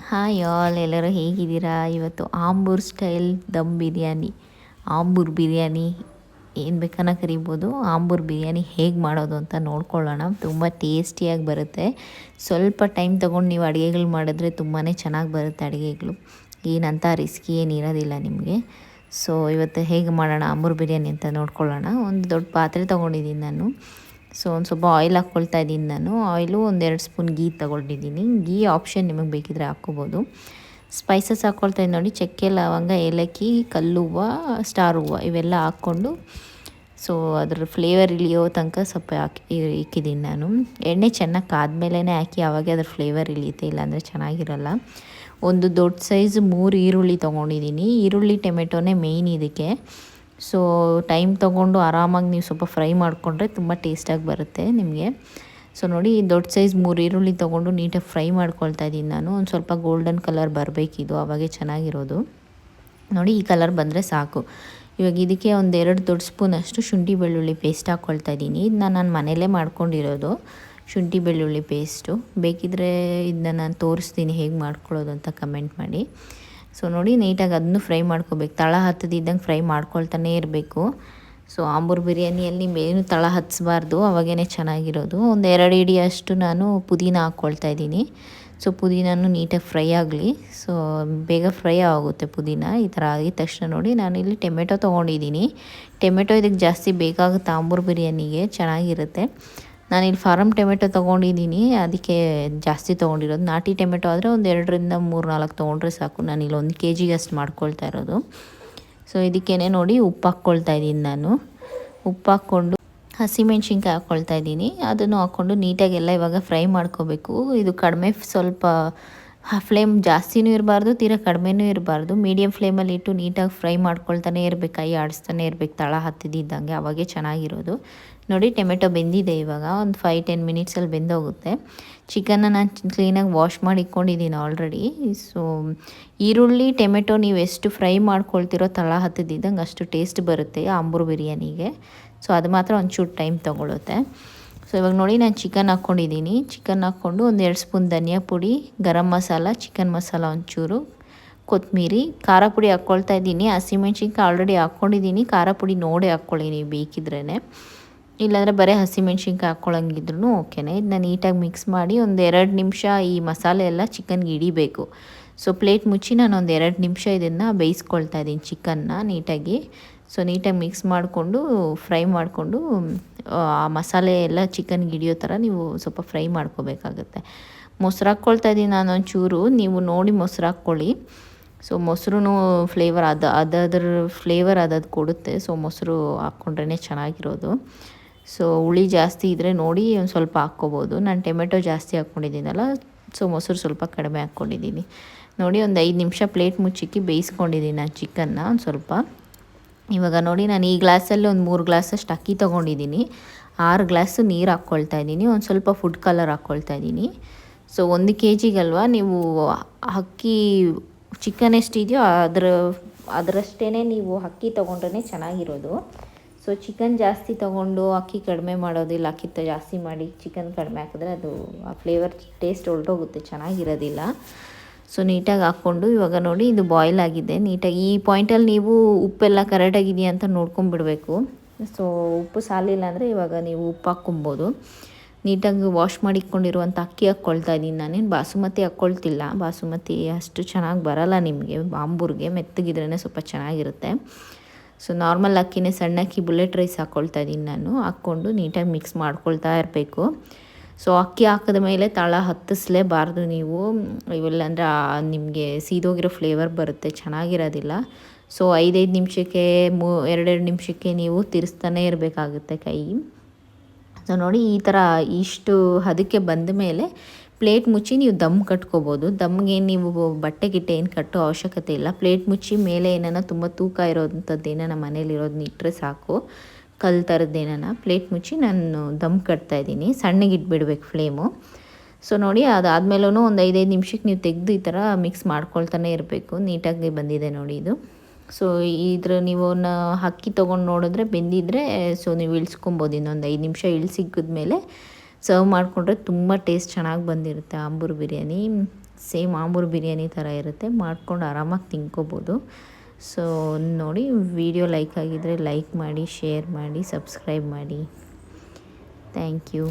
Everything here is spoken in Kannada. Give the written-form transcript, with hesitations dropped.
ಹಾಯ್ ಆಲ್, ಎಲ್ಲರೂ ಹೇಗಿದ್ದೀರಾ? ಇವತ್ತು ಆಂಬೂರ್ ಸ್ಟೈಲ್ ದಮ್ ಬಿರಿಯಾನಿ, ಆಂಬೂರ್ ಬಿರಿಯಾನಿ ಏನು ಬೇಕನ್ನ ಕರಿಬೋದು. ಆಂಬೂರ್ ಬಿರಿಯಾನಿ ಹೇಗೆ ಮಾಡೋದು ಅಂತ ನೋಡ್ಕೊಳ್ಳೋಣ. ತುಂಬ ಟೇಸ್ಟಿಯಾಗಿ ಬರುತ್ತೆ. ಸ್ವಲ್ಪ ಟೈಮ್ ತೊಗೊಂಡು ನೀವು ಅಡುಗೆಗಳು ಮಾಡಿದ್ರೆ ತುಂಬಾ ಚೆನ್ನಾಗಿ ಬರುತ್ತೆ ಅಡುಗೆಗಳು. ಏನಂತ ರಿಸ್ಕಿ ಏನಿರೋದಿಲ್ಲ ನಿಮಗೆ. ಸೊ ಇವತ್ತು ಹೇಗೆ ಮಾಡೋಣ ಆಂಬೂರ್ ಬಿರಿಯಾನಿ ಅಂತ ನೋಡ್ಕೊಳ್ಳೋಣ. ಒಂದು ದೊಡ್ಡ ಪಾತ್ರೆ ತೊಗೊಂಡಿದ್ದೀನಿ ನಾನು. ಸೊ ಒಂದು ಸ್ವಲ್ಪ ಆಯಿಲ್ ಹಾಕ್ಕೊಳ್ತಾ ಇದ್ದೀನಿ ನಾನು. ಆಯಿಲು 1-2 ಸ್ಪೂನ್ ಗೀ ತೊಗೊಂಡಿದ್ದೀನಿ. ಗೀ ಆಪ್ಷನ್ ನಿಮಗೆ ಬೇಕಿದ್ರೆ ಹಾಕ್ಕೋಬೋದು. ಸ್ಪೈಸಸ್ ಹಾಕ್ಕೊಳ್ತಾ ಇದ್ದೀನಿ ನೋಡಿ. ಚಕ್ಕೆ, ಲವಂಗ, ಏಲಕ್ಕಿ, ಕಲ್ಲುವ್ವ, ಸ್ಟಾರ್ ಹೂವು ಇವೆಲ್ಲ ಹಾಕ್ಕೊಂಡು ಸೊ ಅದ್ರ ಫ್ಲೇವರ್ ಇಳಿಯೋ ತನಕ ಸ್ವಲ್ಪ ಇಕ್ಕಿದ್ದೀನಿ ನಾನು. ಎಣ್ಣೆ ಚೆನ್ನಾಗಿ ಕಾದ್ಮೇಲೆ ಹಾಕಿ, ಆವಾಗೆ ಅದ್ರ ಫ್ಲೇವರ್ ಇಳಿಯುತ್ತೆ, ಇಲ್ಲಾಂದರೆ ಚೆನ್ನಾಗಿರಲ್ಲ. ಒಂದು ದೊಡ್ಡ ಸೈಜ್ 3 ಈರುಳ್ಳಿ ತೊಗೊಂಡಿದ್ದೀನಿ. ಈರುಳ್ಳಿ ಟೊಮೆಟೊನೇ ಮೇಯ್ನ್ ಇದಕ್ಕೆ. ಸೊ ಟೈಮ್ ತೊಗೊಂಡು ಆರಾಮಾಗಿ ನೀವು ಸ್ವಲ್ಪ ಫ್ರೈ ಮಾಡಿಕೊಂಡ್ರೆ ತುಂಬ ಟೇಸ್ಟಾಗಿ ಬರುತ್ತೆ ನಿಮಗೆ. ಸೊ ನೋಡಿ, ದೊಡ್ಡ ಸೈಜ್ 3 ಈರುಳ್ಳಿ ತೊಗೊಂಡು ನೀಟಾಗಿ ಫ್ರೈ ಮಾಡ್ಕೊಳ್ತಾ ಇದ್ದೀನಿ ನಾನು. ಒಂದು ಸ್ವಲ್ಪ ಗೋಲ್ಡನ್ ಕಲರ್ ಬರಬೇಕಿದು, ಆವಾಗೇ ಚೆನ್ನಾಗಿರೋದು. ನೋಡಿ, ಈ ಕಲರ್ ಬಂದರೆ ಸಾಕು. ಇವಾಗ ಇದಕ್ಕೆ 1-2 ದೊಡ್ಡ ಸ್ಪೂನಷ್ಟು ಶುಂಠಿ ಬೆಳ್ಳುಳ್ಳಿ ಪೇಸ್ಟ್ ಹಾಕ್ಕೊಳ್ತಾ ಇದ್ದೀನಿ. ಇದನ್ನ ನಾನು ಮನೆಯಲ್ಲೇ ಮಾಡ್ಕೊಂಡಿರೋದು, ಶುಂಠಿ ಬೆಳ್ಳುಳ್ಳಿ ಪೇಸ್ಟು. ಬೇಕಿದ್ದರೆ ಇದನ್ನ ನಾನು ತೋರಿಸ್ತೀನಿ ಹೇಗೆ ಮಾಡ್ಕೊಳ್ಳೋದು ಅಂತ ಕಮೆಂಟ್ ಮಾಡಿ. ಸೊ ನೋಡಿ, ನೀಟಾಗಿ ಅದನ್ನು ಫ್ರೈ ಮಾಡ್ಕೋಬೇಕು. ತಳ ಹತ್ತದಿದ್ದಂಗೆ ಫ್ರೈ ಮಾಡ್ಕೊಳ್ತಾನೆ ಇರಬೇಕು. ಸೊ ಆಂಬೂರ್ ಬಿರಿಯಾನಿಯಲ್ಲಿ ಏನು ತಳ ಹತ್ತಿಸ್ಬಾರ್ದು, ಅವಾಗೇ ಚೆನ್ನಾಗಿರೋದು. 1-2 ಹಿಡಿಯಷ್ಟು ನಾನು ಪುದೀನ ಹಾಕ್ಕೊಳ್ತಾ ಇದ್ದೀನಿ. ಸೊ ಪುದೀನೂ ನೀಟಾಗಿ ಫ್ರೈ ಆಗಲಿ. ಸೊ ಬೇಗ ಫ್ರೈ ಆಗುತ್ತೆ ಪುದೀನ. ಈ ಥರ ಆಗಿದ ತಕ್ಷಣ ನೋಡಿ, ನಾನಿಲ್ಲಿ ಟೊಮೆಟೊ ತೊಗೊಂಡಿದ್ದೀನಿ. ಟೊಮೆಟೊ ಇದಕ್ಕೆ ಜಾಸ್ತಿ ಬೇಕಾಗುತ್ತೆ ಆಂಬೂರ್ ಬಿರಿಯಾನಿಗೆ, ಚೆನ್ನಾಗಿರುತ್ತೆ. ನಾನಿಲ್ಲಿ ಫಾರಮ್ ಟೊಮೆಟೊ ತೊಗೊಂಡಿದ್ದೀನಿ, ಅದಕ್ಕೆ ಜಾಸ್ತಿ ತೊಗೊಂಡಿರೋದು. ನಾಟಿ ಟೊಮೆಟೊ ಆದರೆ 1-2-3-4 ತೊಗೊಂಡ್ರೆ ಸಾಕು. ನಾನಿಲ್ಲಿ 1 kg ಅಷ್ಟು ಮಾಡ್ಕೊಳ್ತಾ ಇರೋದು. ಸೊ ಇದಕ್ಕೇ ನೋಡಿ ಉಪ್ಪು ಹಾಕ್ಕೊಳ್ತಾ ಇದ್ದೀನಿ ನಾನು. ಉಪ್ಪು ಹಾಕ್ಕೊಂಡು ಹಸಿಮೆಣ್ಸಿನ್ಕಾಯಿ ಹಾಕ್ಕೊಳ್ತಾ ಇದ್ದೀನಿ. ಅದನ್ನು ಹಾಕ್ಕೊಂಡು ನೀಟಾಗೆಲ್ಲ ಇವಾಗ ಫ್ರೈ ಮಾಡ್ಕೋಬೇಕು. ಇದು ಕಡಿಮೆ, ಸ್ವಲ್ಪ ಫ್ಲೇಮ್ ಜಾಸ್ತಿನೂ ಇರಬಾರ್ದು, ತೀರಾ ಕಡಿಮೆನೂ ಇರಬಾರ್ದು. ಮೀಡಿಯಮ್ ಫ್ಲೇಮಲ್ಲಿ ಇಟ್ಟು ನೀಟಾಗಿ ಫ್ರೈ ಮಾಡ್ಕೊಳ್ತಾನೆ ಇರಬೇಕು, ಕೈ ಆಡಿಸ್ತಾನೆ ಇರಬೇಕು ತಳ ಹತ್ತಿದ್ದಂಗೆ, ಅವಾಗೇ ಚೆನ್ನಾಗಿರೋದು. ನೋಡಿ, ಟೊಮೆಟೊ ಬೆಂದಿದೆ ಇವಾಗ. ಒಂದು 5-10 ಮಿನಿಟ್ಸಲ್ಲಿ ಬೆಂದೋಗುತ್ತೆ. ಚಿಕನ್ನ ನಾನು ಕ್ಲೀನಾಗಿ ವಾಶ್ ಮಾಡಿ ಇಟ್ಕೊಂಡಿದ್ದೀನಿ ಆಲ್ರೆಡಿ. ಸೊ ಈರುಳ್ಳಿ ಟೊಮೆಟೊ ನೀವು ಎಷ್ಟು ಫ್ರೈ ಮಾಡ್ಕೊಳ್ತಿರೋ ತಳ ಹತ್ತಿದ್ದಂಗೆ ಅಷ್ಟು ಟೇಸ್ಟ್ ಬರುತ್ತೆ ಆಂಬೂರ್ ಬಿರಿಯಾನಿಗೆ. ಸೊ ಅದು ಮಾತ್ರ ಒಂಚೂರು ಟೈಮ್ ತೊಗೊಳುತ್ತೆ. ಸೊ ಇವಾಗ ನೋಡಿ, ನಾನು ಚಿಕನ್ ಹಾಕ್ಕೊಂಡಿದ್ದೀನಿ. ಚಿಕನ್ ಹಾಕ್ಕೊಂಡು 1-2 ಸ್ಪೂನ್ ಧನಿಯಾ ಪುಡಿ, ಗರಂ ಮಸಾಲ, ಚಿಕನ್ ಮಸಾಲ ಒಂಚೂರು, ಕೊತ್ತಂಬರಿ, ಖಾರ ಪುಡಿ ಹಾಕ್ಕೊಳ್ತಾ ಇದ್ದೀನಿ. ಹಸಿಮೆಣ್ಸಿನ್ಕಾಯಿ ಆಲ್ರೆಡಿ ಹಾಕ್ಕೊಂಡಿದ್ದೀನಿ. ಖಾರ ಪುಡಿ ನೋಡಿ ಹಾಕ್ಕೊಳ್ಳಿ ನೀವು ಬೇಕಿದ್ರೇ, ಇಲ್ಲಾಂದರೆ ಬರೀ ಹಸಿಮೆಣ್ಸಿನ್ಕಾಯಿ ಹಾಕ್ಕೊಳ್ಳೋಂಗಿದ್ರೂ ಓಕೆನೇ. ಇದನ್ನ ನೀಟಾಗಿ ಮಿಕ್ಸ್ ಮಾಡಿ 1-2 ನಿಮಿಷ ಈ ಮಸಾಲೆ ಎಲ್ಲ ಚಿಕನ್ಗೆ ಹಿಡಿಬೇಕು. ಸೊ ಪ್ಲೇಟ್ ಮುಚ್ಚಿ ನಾನು 1-2 ನಿಮಿಷ ಇದನ್ನು ಬೇಯಿಸ್ಕೊಳ್ತಾ ಇದ್ದೀನಿ ಚಿಕನ್ನ ನೀಟಾಗಿ. ಸೊ ನೀಟಾಗಿ ಮಿಕ್ಸ್ ಮಾಡಿಕೊಂಡು ಫ್ರೈ ಮಾಡಿಕೊಂಡು ಆ ಮಸಾಲೆ ಎಲ್ಲ ಚಿಕನ್ಗೆ ಹಿಡಿಯೋ ಥರ ನೀವು ಸ್ವಲ್ಪ ಫ್ರೈ ಮಾಡ್ಕೋಬೇಕಾಗತ್ತೆ. ಮೊಸರು ಹಾಕ್ಕೊಳ್ತಾ ಇದ್ದೀನಿ ನಾನು ಒಂಚೂರು, ನೀವು ನೋಡಿ ಮೊಸರು ಹಾಕ್ಕೊಳ್ಳಿ. ಸೊ ಮೊಸರು ಫ್ಲೇವರ್ ಅದ್ರ ಫ್ಲೇವರ್ ಅದು ಕೊಡುತ್ತೆ. ಸೊ ಮೊಸರು ಹಾಕ್ಕೊಂಡ್ರೇ ಚೆನ್ನಾಗಿರೋದು. ಸೊ ಹುಳಿ ಜಾಸ್ತಿ ಇದ್ದರೆ ನೋಡಿ ಒಂದು ಸ್ವಲ್ಪ ಹಾಕ್ಕೋಬೋದು. ನಾನು ಟೊಮೆಟೊ ಜಾಸ್ತಿ ಹಾಕ್ಕೊಂಡಿದ್ದೀನಲ್ಲ, ಸೊ ಮೊಸರು ಸ್ವಲ್ಪ ಕಡಿಮೆ ಹಾಕ್ಕೊಂಡಿದ್ದೀನಿ. ನೋಡಿ, ಒಂದು 5 ನಿಮಿಷ ಪ್ಲೇಟ್ ಮುಚ್ಚಿಕ್ಕಿ ಬೇಯಿಸ್ಕೊಂಡಿದ್ದೀನಿ ನಾನು ಚಿಕನ್ನ ಒಂದು ಸ್ವಲ್ಪ. ಇವಾಗ ನೋಡಿ, ನಾನು ಈ ಗ್ಲಾಸಲ್ಲಿ ಒಂದು 3 ಗ್ಲಾಸಷ್ಟು ಅಕ್ಕಿ ತೊಗೊಂಡಿದ್ದೀನಿ. 6 ಗ್ಲಾಸು ನೀರು ಹಾಕ್ಕೊಳ್ತಾ ಇದ್ದೀನಿ. ಒಂದು ಸ್ವಲ್ಪ ಫುಡ್ ಕಲರ್ ಹಾಕ್ಕೊಳ್ತಾ ಇದ್ದೀನಿ. ಸೊ 1 kgಗಲ್ವ, ನೀವು ಅಕ್ಕಿ ಚಿಕನ್ ಎಷ್ಟಿದೆಯೋ ಅದರಷ್ಟೇ ನೀವು ಅಕ್ಕಿ ತೊಗೊಂಡ್ರೆ ಚೆನ್ನಾಗಿರೋದು. ಸೊ ಚಿಕನ್ ಜಾಸ್ತಿ ತೊಗೊಂಡು ಅಕ್ಕಿ ಕಡಿಮೆ ಮಾಡೋದಿಲ್ಲ, ಅಕ್ಕಿ ಜಾಸ್ತಿ ಮಾಡಿ ಚಿಕನ್ ಕಡಿಮೆ ಹಾಕಿದ್ರೆ ಅದು ಆ ಫ್ಲೇವರ್ ಟೇಸ್ಟ್ ಹೊರಟೋಗುತ್ತೆ, ಚೆನ್ನಾಗಿರೋದಿಲ್ಲ. ಸೊ ನೀಟಾಗಿ ಹಾಕ್ಕೊಂಡು ಇವಾಗ ನೋಡಿ, ಇದು ಬಾಯ್ಲ್ ಆಗಿದೆ ನೀಟಾಗಿ. ಈ ಪಾಯಿಂಟಲ್ಲಿ ನೀವು ಉಪ್ಪೆಲ್ಲ ಕರೆಕ್ಟಾಗಿದೆಯಾ ಅಂತ ನೋಡ್ಕೊಂಬಿಡ್ಬೇಕು. ಸೊ ಉಪ್ಪು ಸಾಲಿಲ್ಲ ಅಂದರೆ ಇವಾಗ ನೀವು ಉಪ್ಪು ಹಾಕ್ಕೊಬೋದು. ನೀಟಾಗಿ ವಾಶ್ ಮಾಡಿ ಇಟ್ಕೊಂಡಿರುವಂಥ ಅಕ್ಕಿ ಹಾಕ್ಕೊಳ್ತಾ ಇದ್ದೀನಿ. ನಾನೇನು ಬಾಸುಮತಿ ಹಾಕ್ಕೊಳ್ತಿಲ್ಲ, ಬಾಸುಮತಿ ಅಷ್ಟು ಚೆನ್ನಾಗಿ ಬರೋಲ್ಲ ನಿಮಗೆ ಆಂಬೂರ್ಗೆ, ಮೆತ್ತಗಿದ್ರೇ ಸ್ವಲ್ಪ ಚೆನ್ನಾಗಿರುತ್ತೆ. ಸೊ ನಾರ್ಮಲ್ ಅಕ್ಕಿನೇ, ಸಣ್ಣ ಅಕ್ಕಿ ಬುಲೆಟ್ ರೈಸ್ ಹಾಕ್ಕೊಳ್ತಾ ಇದ್ದೀನಿ ನಾನು. ಹಾಕ್ಕೊಂಡು ನೀಟಾಗಿ ಮಿಕ್ಸ್ ಮಾಡ್ಕೊಳ್ತಾ ಇರಬೇಕು. ಸೊ ಅಕ್ಕಿ ಹಾಕಿದ ಮೇಲೆ ತಳ ಹತ್ತಿಸ್ಲೇಬಾರ್ದು ನೀವು, ಇವೆಲ್ಲಂದರೆ ನಿಮಗೆ ಸೀದೋಗಿರೋ ಫ್ಲೇವರ್ ಬರುತ್ತೆ, ಚೆನ್ನಾಗಿರೋದಿಲ್ಲ. ಸೊ 5-5 ನಿಮಿಷಕ್ಕೆ 2-2 ನಿಮಿಷಕ್ಕೆ ನೀವು ತಿರ್ಸ್ತಾನೆ ಇರಬೇಕಾಗುತ್ತೆ ಕೈ. ಸೊ ನೋಡಿ, ಈ ಥರ ಇಷ್ಟು ಹದಕ್ಕೆ ಬಂದ ಮೇಲೆ ಪ್ಲೇಟ್ ಮುಚ್ಚಿ ನೀವು ದಮ್ ಕಟ್ಕೋಬೋದು. ದಮ್ಗೆ ನೀವು ಬಟ್ಟೆ ಗಿಟ್ಟೆ ಏನು ಕಟ್ಟೋ ಅವಶ್ಯಕತೆ ಇಲ್ಲ. ಪ್ಲೇಟ್ ಮುಚ್ಚಿ ಮೇಲೆ ಏನಾನ ತುಂಬ ತೂಕ ಇರೋವಂಥದ್ದು ಏನಾನ ಮನೇಲಿರೋದನ್ನ ಇಟ್ಟರೆ ಸಾಕು, ಕಲ್ಲು ಥರದ್ದೇನ. ಪ್ಲೇಟ್ ಮುಚ್ಚಿ ನಾನು ದಮ್ ಕಟ್ತಾಯಿದ್ದೀನಿ. ಸಣ್ಣಗೆ ಇಟ್ಬಿಡ್ಬೇಕು ಫ್ಲೇಮು. ಸೊ ನೋಡಿ, ಅದಾದಮೇಲೂ ಒಂದು 5-5 ನಿಮಿಷಕ್ಕೆ ನೀವು ತೆಗೆದು ಈ ಥರ ಮಿಕ್ಸ್ ಮಾಡ್ಕೊಳ್ತಾನೆ ಇರಬೇಕು. ನೀಟಾಗಿ ಬಂದಿದೆ ನೋಡಿ ಇದು. ಸೊ ನೀವು ಅಕ್ಕಿ ತೊಗೊಂಡು ನೋಡಿದ್ರೆ ಬೆಂದಿದ್ರೆ ಸೊ ನೀವು ಇಳಿಸ್ಕೊಬೋದು. ಇನ್ನೊಂದು 5 ನಿಮಿಷ ಇಳಿಸಿಕ್ಕಿದ್ಮೇಲೆ ಸರ್ವ್ ಮಾಡಿಕೊಂಡ್ರೆ ತುಂಬ ಟೇಸ್ಟ್ ಚೆನ್ನಾಗಿ ಬಂದಿರುತ್ತೆ ಆಂಬೂರ್ ಬಿರಿಯಾನಿ. ಸೇಮ್ ಆಂಬೂರ್ ಬಿರಿಯಾನಿ ಥರ ಇರುತ್ತೆ, ಮಾಡ್ಕೊಂಡು ಆರಾಮಾಗಿ ತಿನ್ಕೋಬೋದು. ಸೊ ನೋಡಿ, ವಿಡಿಯೋ ಲೈಕ್ ಆಗಿದ್ದರೆ ಲೈಕ್ ಮಾಡಿ, ಶೇರ್ ಮಾಡಿ, ಸಬ್ಸ್ಕ್ರೈಬ್ ಮಾಡಿ. Thank you.